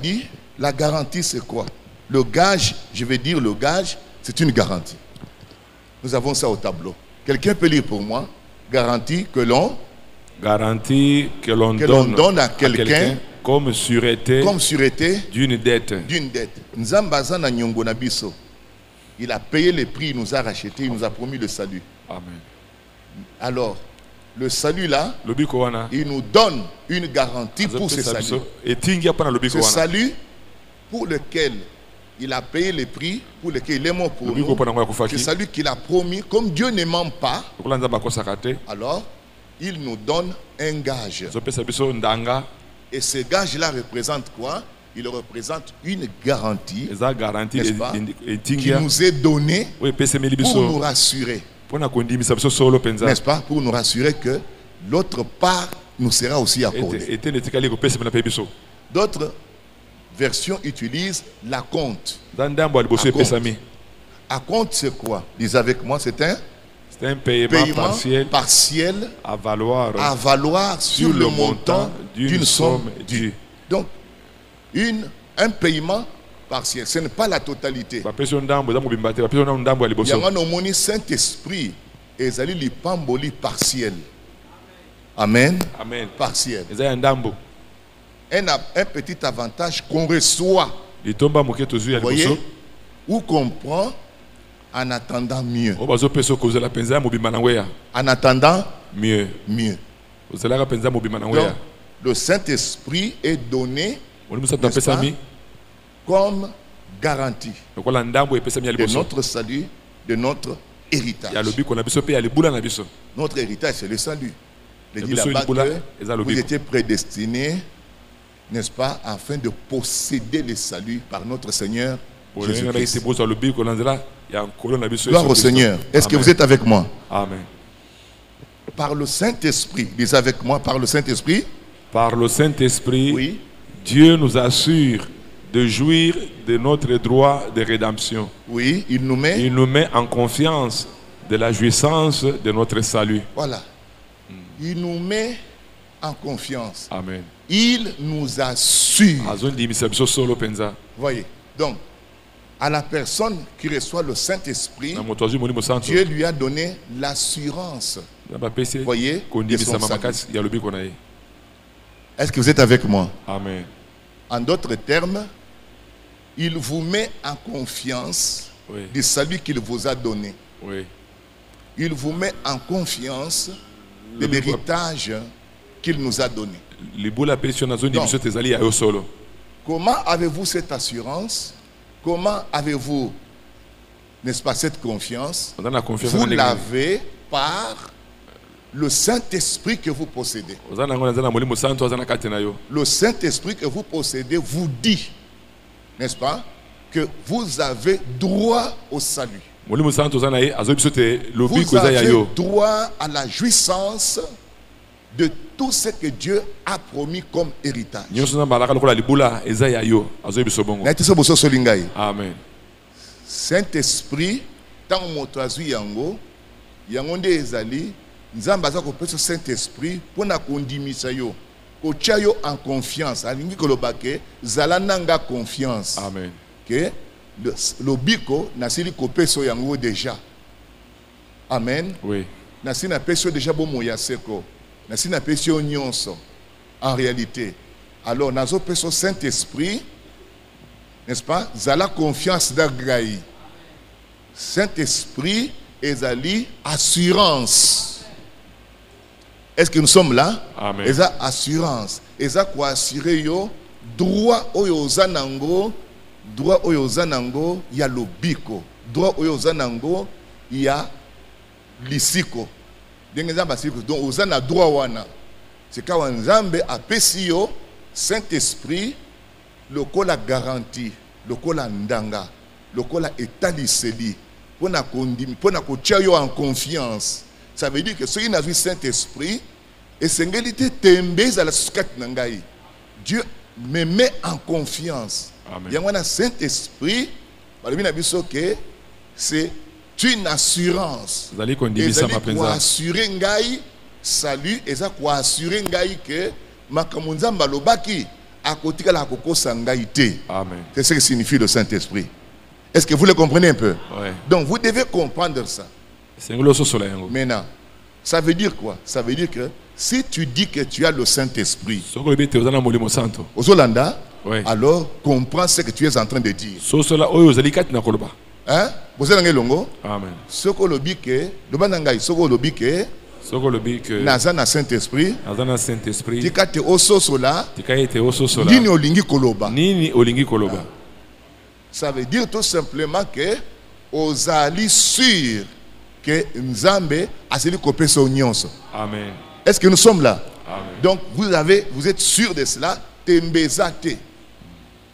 dit, la garantie c'est quoi? Le gage, je vais dire le gage, c'est une garantie. Nous avons ça au tableau. Quelqu'un peut lire pour moi? Garantie que l'on donne à quelqu'un comme sûreté d'une dette. Nzambaza na nyongo na biso. Il a payé le prix, il nous a racheté, il nous a promis le salut. Amen. Alors, le salut là, il nous donne une garantie pour ce salut. Ce salut pour lequel il a payé le prix, pour lequel il est mort pour nous. Ce salut qu'il a promis, comme Dieu ne ment pas, alors il nous donne un gage. Et ce gage-là représente quoi? Il représente une garantie, n'est-ce pas, qui nous est donnée pour nous rassurer. N'est-ce pas? Pour nous rassurer que l'autre part nous sera aussi accordée. D'autres versions utilisent la compte. À compte, c'est quoi? Dis avec moi, c'est un paiement partiel à valoir sur le montant d'une somme due. Donc, un paiement partiel, ce n'est pas la totalité. Il y a un Saint-Esprit et il y a partiel. Amen. Amen. Partiel. Un petit avantage qu'on reçoit. Vous voyez, ou qu'on prend en attendant mieux. En attendant mieux. Donc, le Saint-Esprit est donné comme garantie de notre salut, de notre héritage. Notre héritage, c'est le salut. Il dit là-bas que vous étiez prédestinés, n'est-ce pas, afin de posséder le salut par notre Seigneur Jésus-Christ. Gloire au Seigneur. Est-ce que vous êtes avec moi? Amen. Par le Saint-Esprit, dis avec moi, par le Saint-Esprit. Par le Saint-Esprit, oui. Dieu nous assure de jouir de notre droit de rédemption. Oui, il nous met en confiance de la jouissance de notre salut. Voilà. Il nous met en confiance. Amen. Il nous assure. Voyez. Donc, à la personne qui reçoit le Saint-Esprit, Dieu lui a donné l'assurance. Voyez, de son salut. Est-ce que vous êtes avec moi? Amen. En d'autres termes, il vous met en confiance du salut qu'il vous a donné. Oui. Il vous met en confiance de l'héritage qu'il nous a donné. Donc, comment avez-vous cette assurance? Comment avez-vous, n'est-ce pas, cette confiance? Vous l'avez par le Saint-Esprit que vous possédez. Le Saint-Esprit que vous possédez vous dit, n'est-ce pas, que vous avez droit au salut. Vous avez droit à la jouissance de tout ce que Dieu a promis comme héritage. Amen. Saint-Esprit, tant que yango, yango nde ezali, nzamba za kopesa Saint-Esprit pour na kondimisa yo, kotia yo en confiance. Alingi kolobake zala nanga confiance. Amen. Que le biko nasili kopeso yango déjà. Amen. Oui. Nasili na peso déjà bo moya seko. Nasili na peso nyonso. En réalité, alors nazo peso Saint-Esprit, n'est-ce pas? Zala confiance d'Agraï. Saint-Esprit ezali assurance. Est-ce que nous sommes là? Amen. Eza assurance. Eza quoi assurer yo droit oyo zanango, droit oyo zanango ya lobiko, droit oyo zanango ya lisiko. Dengeza basiko donc ozana droit wana. C'est quand Nzambe apesi yo Saint-Esprit lokola garantie, lokola ndanga, lokola etaliseli pona kondimi, pona kotia yo en confiance. Ça veut dire que ceux qui n'ont vu Saint-Esprit et sengélité tembeza la sukat nangai. Dieu me met en confiance. Amen. Il y a un Saint-Esprit, c'est une assurance. Et ça pour assurer ngai salut, et ça pour assurer ngai que makamunza malobaki Amen. C'est ce que signifie le Saint-Esprit. Est-ce que vous le comprenez un peu? Ouais. Donc vous devez comprendre ça. Maintenant, ça veut dire quoi? Ça veut dire que si tu dis que tu as le Saint-Esprit, Ozolanda, ouais, alors comprends ce que tu es en train de dire. Hein? Amen. Soko lobike, lobanangai soko lobike, naza na Saint-Esprit, tikate ososola, nini olingi koloba. Ça veut dire tout simplement que ozali sûr que Nzambe a celui qui peut son nyonso. Amen. Est-ce que nous sommes là? Amen. Donc vous êtes sûr de cela. Tembezate.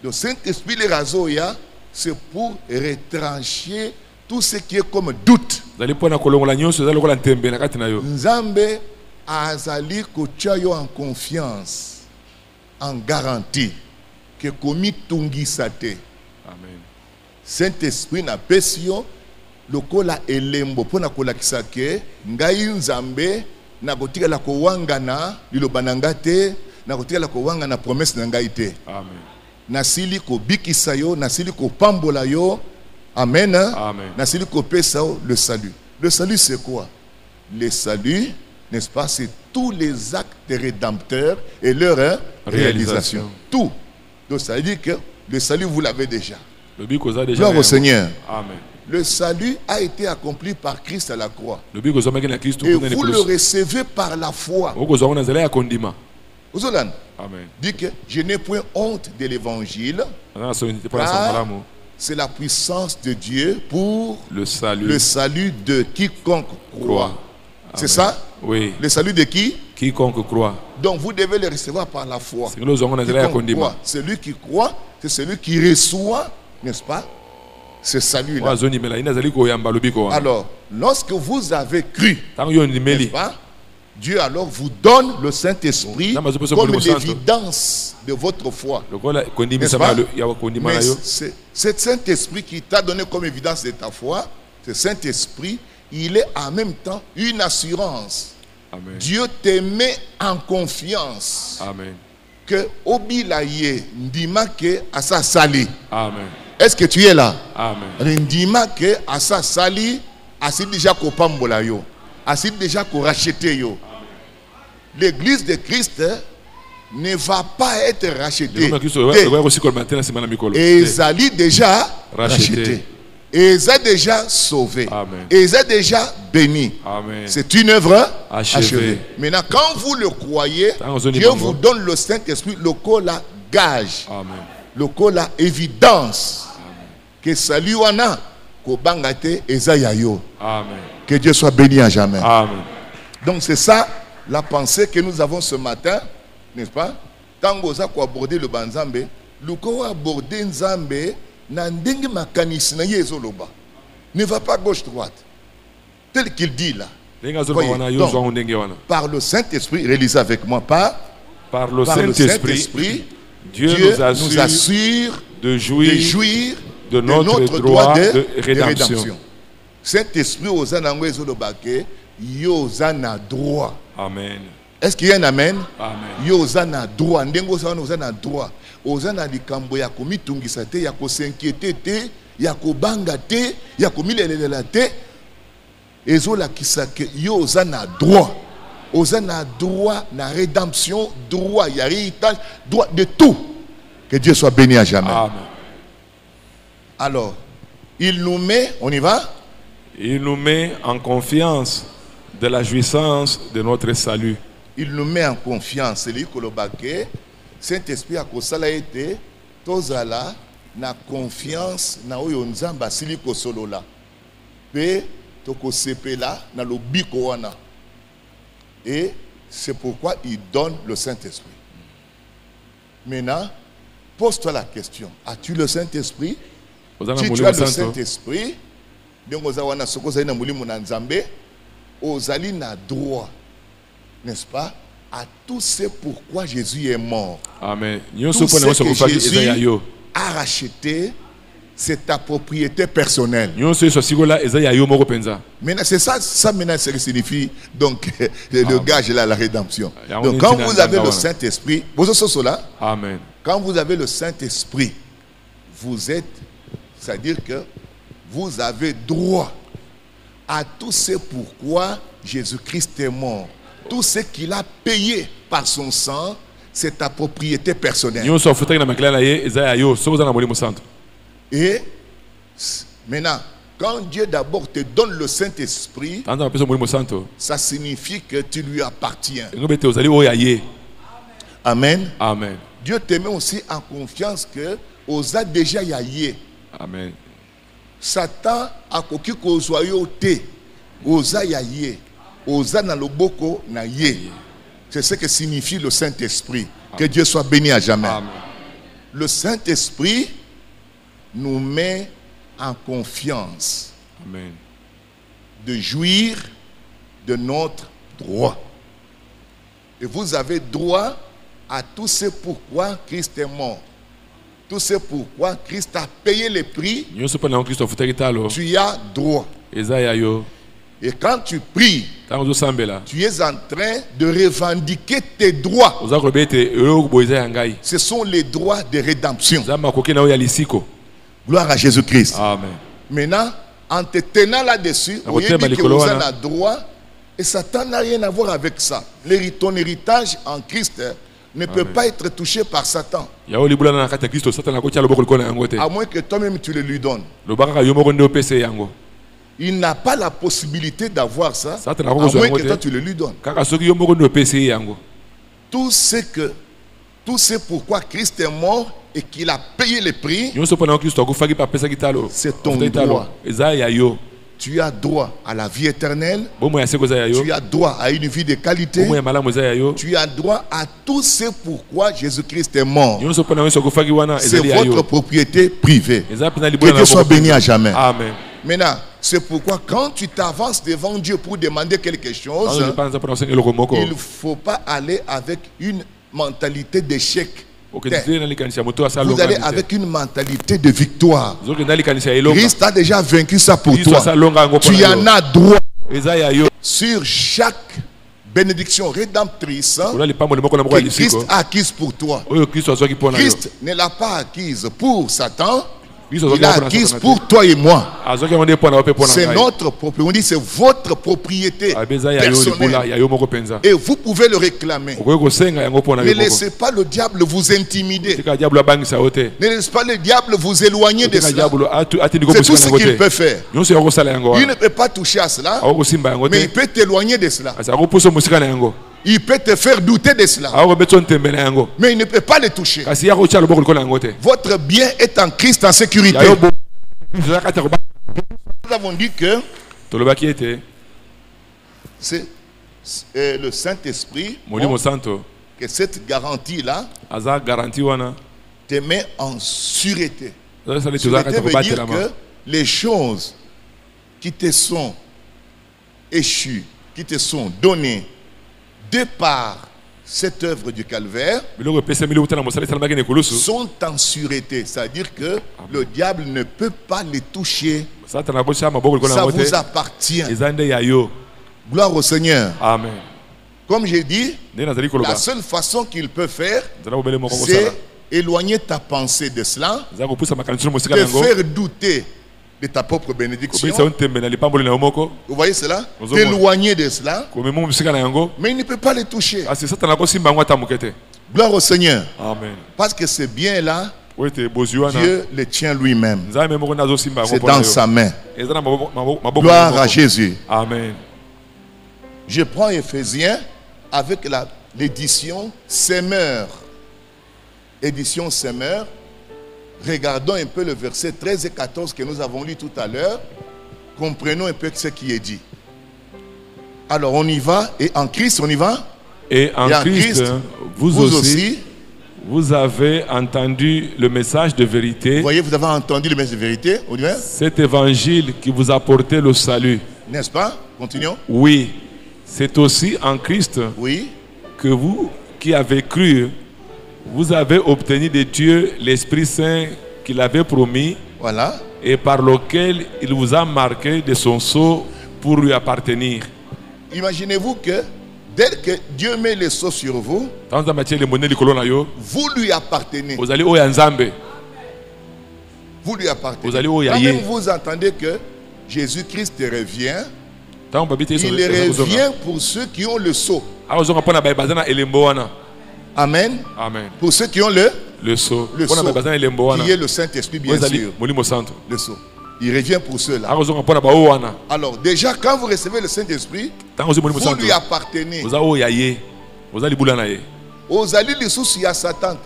Le Saint-Esprit les razoya, c'est pour retrancher tout ce qui est comme doute. Nzambe azali kochayo en confiance, en garantie que komi tungisate. Amen. Saint-Esprit na pesio lokola elembo pona kolakisa ke ngai Nzambe na kotika la kowangana lilobananga te, na kotika la kowangana promesse na ngai te. Amen. Nasili ko bikisa yo, nasili ko pambola yo. Amen. Amen. Nasili ko pesa le salut. Le salut c'est quoi? Le salut, n'est-ce pas, c'est tous les actes rédempteurs et leur réalisation. Tout. Donc ça veut dire que le salut vous l'avez déjà. Gloire au Seigneur. Amen. Le salut a été accompli par Christ à la croix. Et vous le recevez par la foi. Amen. Dit que je n'ai point honte de l'évangile. C'est la puissance de Dieu pour le salut de quiconque croit. C'est ça? Oui. Le salut de qui? Quiconque croit. Donc vous devez le recevoir par la foi. Celui qui croit, c'est celui qui reçoit, n'est-ce pas, ce salut-là. Alors, lorsque vous avez cru, n'est-ce pas, Dieu alors vous donne le Saint-Esprit comme l'évidence de votre foi. Mais cet Saint-Esprit qui t'a donné comme évidence de ta foi, ce Saint-Esprit, il est en même temps une assurance. Amen. Dieu te met en confiance. Amen. Que obilaye ndima ke asa sali. Amen. Est-ce que tu es là? Amen. Ndima ke asa sali, asi déjà ko pambola yo. Asi déjà ko racheter yo. L'église de Christ ne va pas être rachetée. Et Zali déjà racheté. Et ils ont déjà sauvé. Amen. Et ils ont déjà béni. C'est une œuvre achevée. Maintenant, quand vous le croyez, Dieu vous donne le Saint-Esprit, le cola gage, le cola évidence. Amen. Que salut wana, ko bangate ezayayo. Que Dieu soit béni à jamais. Amen. Donc c'est ça la pensée que nous avons ce matin, n'est-ce pas? Tango za ko aborder le banzambe, le ko aborder nzambe. Ne va pas gauche-droite. Tel qu'il dit là. Donc, par le Saint-Esprit, réalisez avec moi, par le Saint-Esprit, Dieu nous assure de jouir de notre droit de rédemption. Saint-Esprit, osana ezolobake, yozana droit. Amen. Est-ce qu'il y a un amen? Amen. Yozana droit. Ndengo sana ozana droit. Ozana likambo ya komitungisa te, ya kosinquiéter te, ya kobanga te, ya komilelela te. Ezola kisake yo ozana droit. Ozana droit na rédemption, droit ya héritage, droit de tout. Que Dieu soit béni à jamais. Amen. Alors, il nous met, on y va? Il nous met en confiance de la jouissance de notre salut. Il nous met en confiance. C'est lui que Saint-Esprit a kosala ete tozala na confiance na oyo nzamba sili ko solola. Pe toko sepela na lobiko wana. Et c'est pourquoi il donne le Saint-Esprit. Maintenant, pose-toi la question. As-tu le Saint-Esprit? Si tu as le Saint-Esprit, donc ozawana soko zali na mulimo na nzambe, ozali na droit. N'est-ce pas? À tout ce pourquoi Jésus est mort. Amen. Tout ce que Jésus a racheté, c'est ta propriété personnelle. Maintenant, c'est ça maintenant ce que signifie donc le gage là, la rédemption. Donc quand vous avez le Saint-Esprit, Amen. Quand vous avez le Saint-Esprit, vous êtes, c'est-à-dire que vous avez droit à tout ce pourquoi Jésus-Christ est mort. Tout ce qu'il a payé par son sang, c'est ta propriété personnelle. Et maintenant, quand Dieu d'abord te donne le Saint-Esprit, ça signifie que tu lui appartiens. Amen. Amen. Dieu te met aussi en confiance que osa déjà yaye. Amen. Satan a koki kozwayo te. Osa yaye. Osa na loboko na ye. C'est ce que signifie le Saint-Esprit. Que Dieu soit béni à jamais. Amen. Le Saint-Esprit nous met en confiance. Amen. De jouir de notre droit. Et vous avez droit à tout ce pourquoi Christ est mort. Tout ce pourquoi Christ a payé le prix. Tu as droit. Et quand tu pries, tu es en train de revendiquer tes droits. Ce sont les droits de rédemption. Gloire à Jésus-Christ. Amen. Maintenant, en te tenant là-dessus, vous avez dit que vous avez le droit. Et Satan n'a rien à voir avec ça. Ton héritage en Christ ne peut pas être touché par Satan. À moins que toi-même tu le lui donnes. Il n'a pas la possibilité d'avoir ça, à moins que toi tu le lui donnes. Tout ce pourquoi Christ est mort et qu'il a payé le prix, c'est ton droit. Tu as droit à la vie éternelle. Tu as droit à une vie de qualité. Tu as droit à tout ce pourquoi Jésus-Christ est mort. C'est votre propriété privée. Que Dieu soit béni à jamais. Amen. Maintenant, c'est pourquoi quand tu t'avances devant Dieu pour demander quelque chose, il ne faut pas aller avec une mentalité d'échec. Vous allez avec une mentalité de victoire. Christ a déjà vaincu ça pour toi. Tu en as droit sur chaque bénédiction rédemptrice que Christ a acquise pour toi. Christ ne l'a pas acquise pour Satan. Il a acquise pour toi et moi. C'est notre propriété. On dit c'est votre propriété personnelle. Et vous pouvez le réclamer. Ne laissez pas le diable vous intimider. Ne laissez pas le diable vous éloigner de cela. C'est tout ce qu'il peut faire. Il ne peut pas toucher à cela, mais il peut t'éloigner de cela. Il peut te faire douter de cela. Mais il ne peut pas le toucher. Votre bien est en Christ en sécurité. Nous avons dit que c'est le Saint-Esprit, que cette garantie-là te met en sûreté. Sûreté veut dire que les choses qui te sont échues, qui te sont données, de par cette œuvre du calvaire, sont en sûreté. C'est-à-dire que le diable ne peut pas les toucher. Ça vous appartient. Gloire au Seigneur. Amen. Comme j'ai dit, la seule façon qu'il peut faire, c'est éloigner ta pensée de cela, te faire douter de ta propre bénédiction. Vous voyez cela? T'éloigner de cela. Mais il ne peut pas les toucher. Gloire au Seigneur. Amen. Parce que ce bien-là, Dieu le tient lui-même. C'est dans sa main. Gloire à Jésus. Amen. Je prends Éphésiens avec l'édition Semeur. Édition Semeur. Regardons un peu le verset 13 et 14 que nous avons lu tout à l'heure. Comprenons un peu ce qui est dit. Alors on y va. Et en Christ, on y va. Et en Christ, vous aussi, vous avez entendu le message de vérité. Vous voyez, vous avez entendu le message de vérité. On y va. Cet évangile qui vous a apporté le salut. N'est-ce pas? Continuons. Oui. C'est aussi en Christ que vous qui avez cru, vous avez obtenu de Dieu l'Esprit Saint qu'il avait promis Voilà. Et par lequel il vous a marqué de son sceau pour lui appartenir. Imaginez-vous que dès que Dieu met le sceau sur vous, vous lui appartenez. Vous lui appartenez. Quand même vous entendez que Jésus-Christ revient, il revient pour ceux qui ont le sceau. Amen. Amen. Pour ceux qui ont le sceau, qui est le Saint-Esprit, bien sûr. Le sceau. Il revient pour ceux-là. Alors déjà, quand vous recevez le Saint-Esprit, vous lui appartenez. Vous allez les soucis à Satan.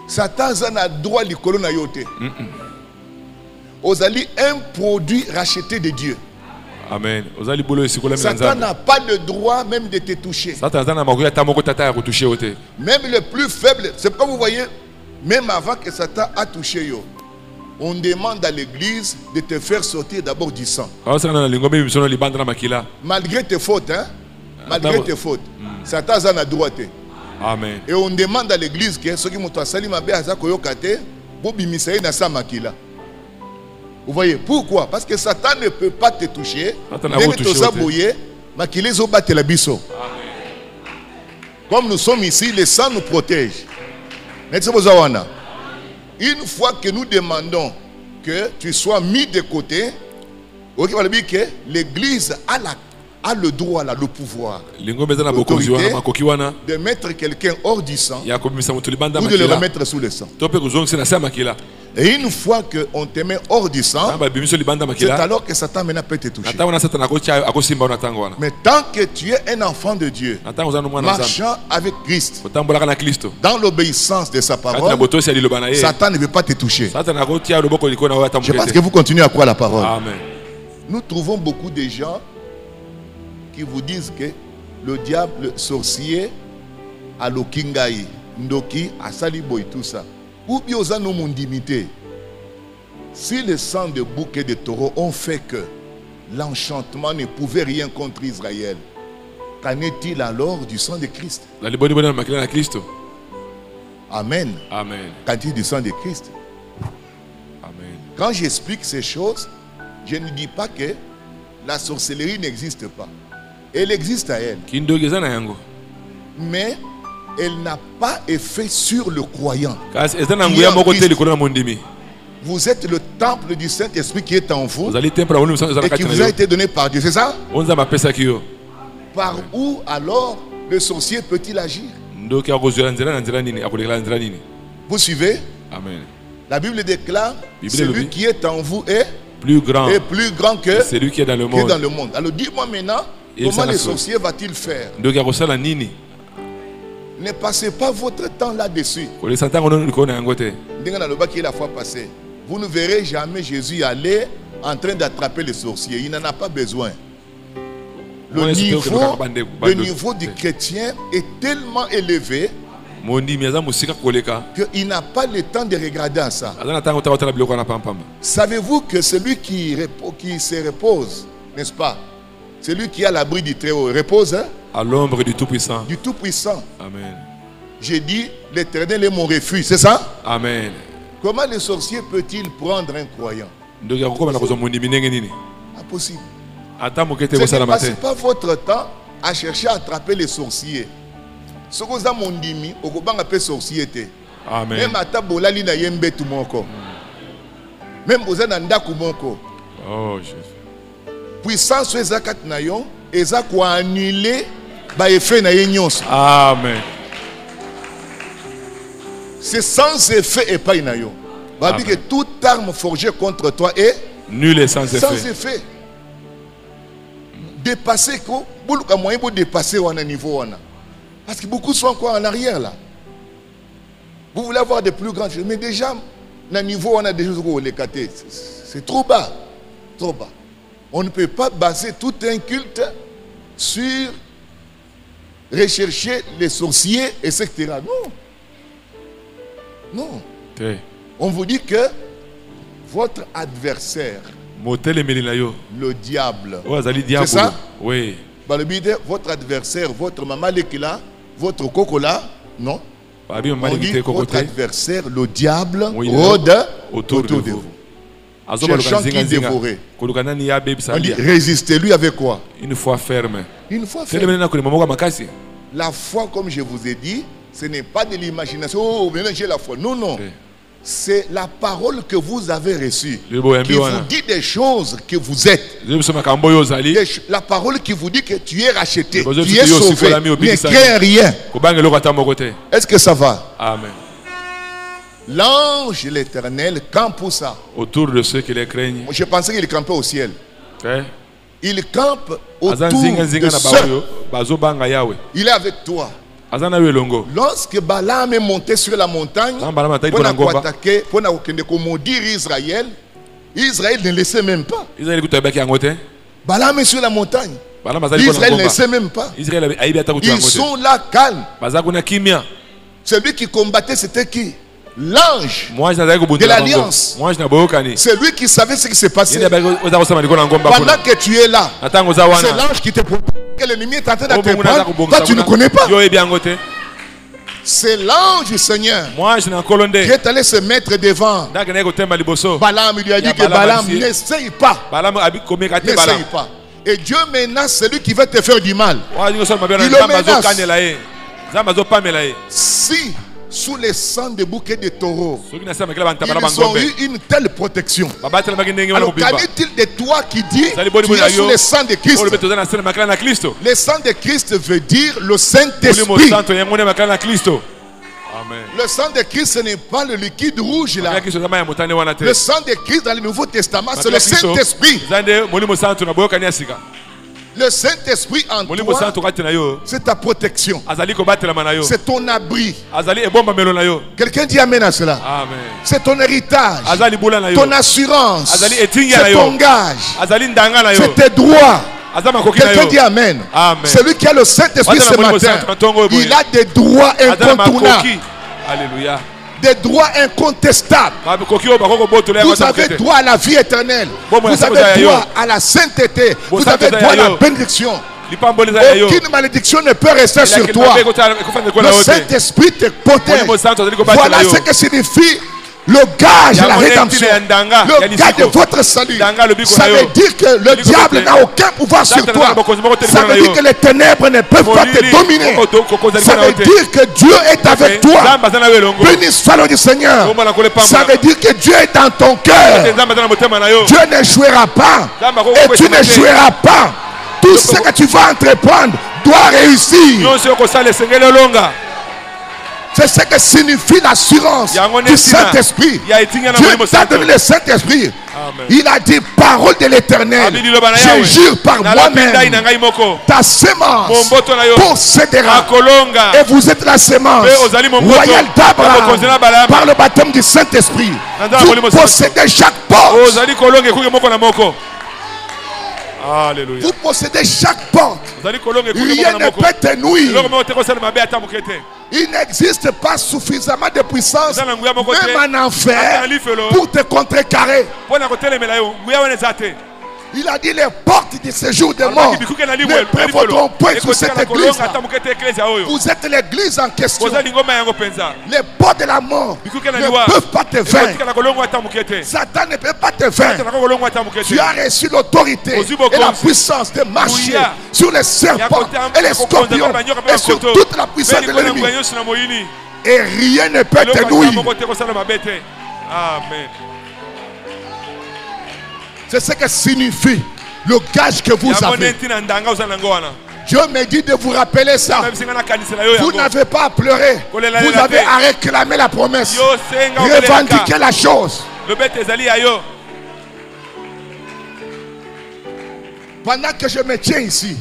Satan a droit de colonne. Vous allez un produit racheté de Dieu. Amen. Satan n'a pas le droit même de te toucher. Même le plus faible. C'est pourquoi vous voyez, même avant que Satan a touché yo, on demande à l'église de te faire sortir d'abord du sang. Malgré tes fautes, hein? Malgré tes fautes. Satan a droit. Amen. Et on demande à l'église que ceux qui m'ont sali ma bé aza koyokate, bobimisaye na sa makila. Vous voyez pourquoi? Parce que Satan ne peut pas te toucher. Comme nous sommes ici, le sang nous protège. Une fois que nous demandons que tu sois mis de côté, l'église a le droit, le pouvoir, de mettre quelqu'un hors du sang ou de le remettre sous le sang. Et une fois qu'on te met hors du sang, c'est alors que Satan peut te toucher. Mais tant que tu es un enfant de Dieu, marchant avec Christ, dans l'obéissance de sa parole, Satan ne veut pas te toucher. Je pense que vous continuez à croire la parole. Amen. Nous trouvons beaucoup de gens qui vous disent que le diable, le sorcier, a l'okingai, ndoki, a saliboy, tout ça. Ou bien aux nos mondimités. Si le sang de bouc et de taureau ont fait que l'enchantement ne pouvait rien contre Israël, qu'en est-il alors du sang de Christ? Amen. Amen. Qu'en est-il du sang de Christ? Amen. Quand j'explique ces choses, je ne dis pas que la sorcellerie n'existe pas. Elle existe à elle. Mais elle n'a pas effet sur le croyant. Vous êtes le temple du Saint-Esprit qui est en vous et qui vous a été donné par Dieu. C'est ça? Par où alors le sorcier peut-il agir? Vous suivez? Amen. La Bible déclare celui qui est en vous est plus grand que celui qui est dans le monde. Alors dis-moi maintenant, comment le sorcier va-t-il faire? Ne passez pas votre temps là-dessus. La fois passée, vous ne verrez jamais Jésus aller en train d'attraper les sorciers. Il n'en a pas besoin. Le niveau du chrétien est tellement élevé qu'il n'a pas le temps de regarder à ça. Savez-vous que celui qui se repose, n'est-ce pas? Celui qui a l'abri du Très-Haut repose, hein? À l'ombre du Tout-Puissant. Du Tout-Puissant. Amen. J'ai dit, l'Éternel est mon refuge, c'est ça? Amen. Comment le sorcier peut-il prendre un croyant? Impossible. Ne passez pas votre temps à chercher à attraper les sorciers. Ce que vous avez mondimi, au Goban appelle sorcier. Amen. Même à Tabolali na yembe tout mon corps. Même vous avez un dakumoko. Oh Jésus. Puissance ezakat nayon, ezak wa annuler ba effet na yenyos. Amen. C'est sans effet et pas inayon. Va dire que toute arme forgée contre toi est nulle et sans effet. Sans effet. Dépasser quoi? Beaucoup moyen pour dépasser au niveau wana. Parce que beaucoup sont encore en arrière là. Vous voulez avoir de plus grandes choses, mais déjà, le niveau on a des choses où les catés. C'est trop bas. Trop bas. On ne peut pas baser tout un culte sur rechercher les sorciers, etc. Non. Non. On vous dit que votre adversaire, le diable, c'est ça? Oui. Votre adversaire, votre maman Lekila, votre coco là, non. On dit votre adversaire, le diable, rôde autour de vous, cherchant qui dévorer. On dit résistez-lui avec quoi? Une foi ferme. Une foi ferme. La foi, comme je vous ai dit, ce n'est pas de l'imagination. Oh, maintenant j'ai la foi. Non, non. C'est la parole que vous avez reçue qui vous dit des choses que vous êtes. La parole qui vous dit que tu es racheté, tu es sauvé. Ne crains rien. Est-ce que ça va? Amen. L'ange de l'Éternel campe pour ça. Autour de ceux qui les craignent. Je pensais qu'il campait au ciel. Il campe autour de ceux. Il est avec toi. Lorsque Balaam est monté sur la montagne pour attaquer, pour maudire Israël, Israël ne laissait même pas. Balaam est sur la montagne. Israël ne laissait même pas. Ils sont là calmes. Celui qui combattait, c'était qui? L'ange de l'alliance. C'est lui qui savait ce qui s'est passé. Pendant que tu es là, c'est l'ange qui te protège. Que l'ennemi est en train de te prendre. Toi tu ne connais pas. C'est l'ange du Seigneur qui est allé se mettre devant. Balaam lui a dit que Balaam n'essaye pas. N'essaye pas. Et Dieu menace celui qui veut te faire du mal. Il le menace. Si sous les sangs de bouquets de taureaux, ils ont eu une telle protection. Alors qu'en est-il de toi qui dit tu es sous les sangs de Christ? Le sang de Christ veut dire le Saint-Esprit. Le sang de Christ, ce n'est pas le liquide rouge là. Le sang de Christ dans le Nouveau Testament, c'est le Saint-Esprit. Le Saint-Esprit en toi, c'est ta protection. C'est ton abri. Quelqu'un dit amen à cela. C'est ton héritage. Ton assurance. C'est ton gage. C'est tes droits. Quelqu'un dit amen. Celui qui a le Saint-Esprit ce matin, il a des droits incontournables. Alléluia. Des droits incontestables. Vous avez droit à la vie éternelle. Vous avez droit à la sainteté. Vous avez droit à la bénédiction. Aucune malédiction ne peut rester sur toi. Le Saint-Esprit te protège. Voilà ce que signifie le gage de la rédemption, le gage de votre salut. Ça veut dire que le diable n'a aucun pouvoir sur toi. Ça veut dire que les ténèbres ne peuvent pas te dominer. Ça veut dire que Dieu est avec toi. Béni soit le nom du Seigneur. Ça veut dire que Dieu est dans ton cœur. Dieu n'échouera pas et tu n'échoueras pas. Tout ce que tu vas entreprendre doit réussir. C'est ce que signifie l'assurance du Saint-Esprit. Dieu t'a donné le Saint-Esprit. Il a dit parole de l'Éternel. Je jure par moi-même, ta sémence possédera. Et vous êtes la sémence royale d'Abraham par le baptême du Saint-Esprit. Vous possédez chaque porte. Alléluia. Vous possédez chaque porte. Rien ne peut te nuire. Il n'existe pas suffisamment de puissance, même en enfer, pour te contrecarrer. Il a dit les portes de ce jour de mort ne prévaudront point sur cette église. Vous êtes l'église en question. Les portes de la mort ne peuvent pas te vaincre. Satan ne peut pas te vaincre. Tu as reçu l'autorité et la puissance de marcher sur les serpents et les scorpions et sur toute la puissance de l'ennemi. Et rien ne peut te nuire. Amen. C'est ce que signifie le gage que vous avez. Dieu me dit de vous rappeler ça. Vous n'avez pas à pleurer. Vous avez à réclamer la promesse. Revendiquer la chose. Pendant que je me tiens ici,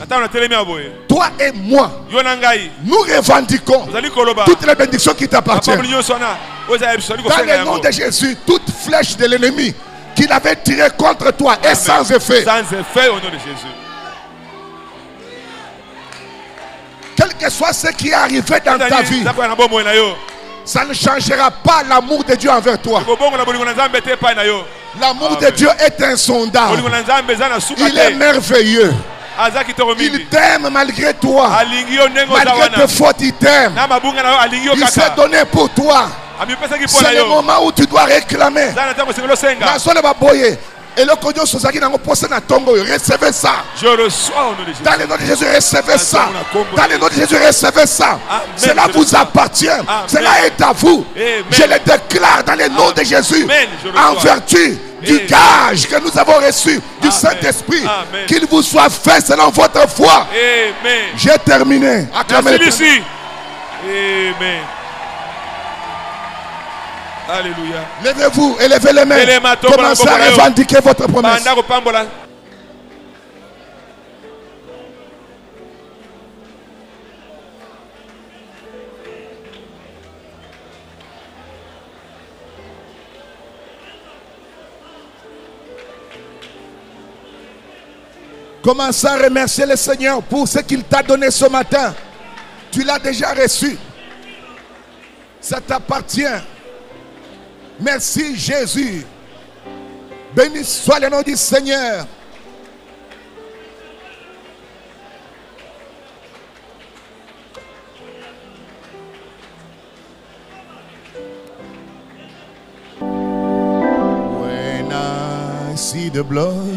toi et moi, nous revendiquons toutes les bénédictions qui t'appartiennent. Dans le nom de Jésus, toute flèche de l'ennemi qu'il avait tiré contre toi est sans effet. Sans effet au nom de Jésus. Quel que soit ce qui est arrivé dans ta vie, ça ne changera pas l'amour de Dieu envers toi. L'amour de Dieu est insondable. Il est merveilleux. Il t'aime malgré toi. Malgré tes fautes, il t'aime. Il s'est donné pour toi. C'est le moment où tu dois réclamer. Et le cognon Sosaki n'a pas posé na tongo. Recevez ça. Je reçois au nom de Jésus. Dans le nom de Jésus, recevez ça. Dans le nom de Jésus, recevez ça. Cela vous appartient. Cela est à vous. Je le déclare dans le nom de Jésus. En vertu du gage que nous avons reçu du Saint-Esprit. Qu'il vous soit fait selon votre foi. J'ai terminé. Acclamez ici. Amen. Alléluia. Levez-vous et levez les mains. Commencez à revendiquer votre promesse. Commencez à remercier le Seigneur pour ce qu'il t'a donné ce matin. Tu l'as déjà reçu. Ça t'appartient. Merci Jésus. Béni soit le nom du Seigneur. When I see the blood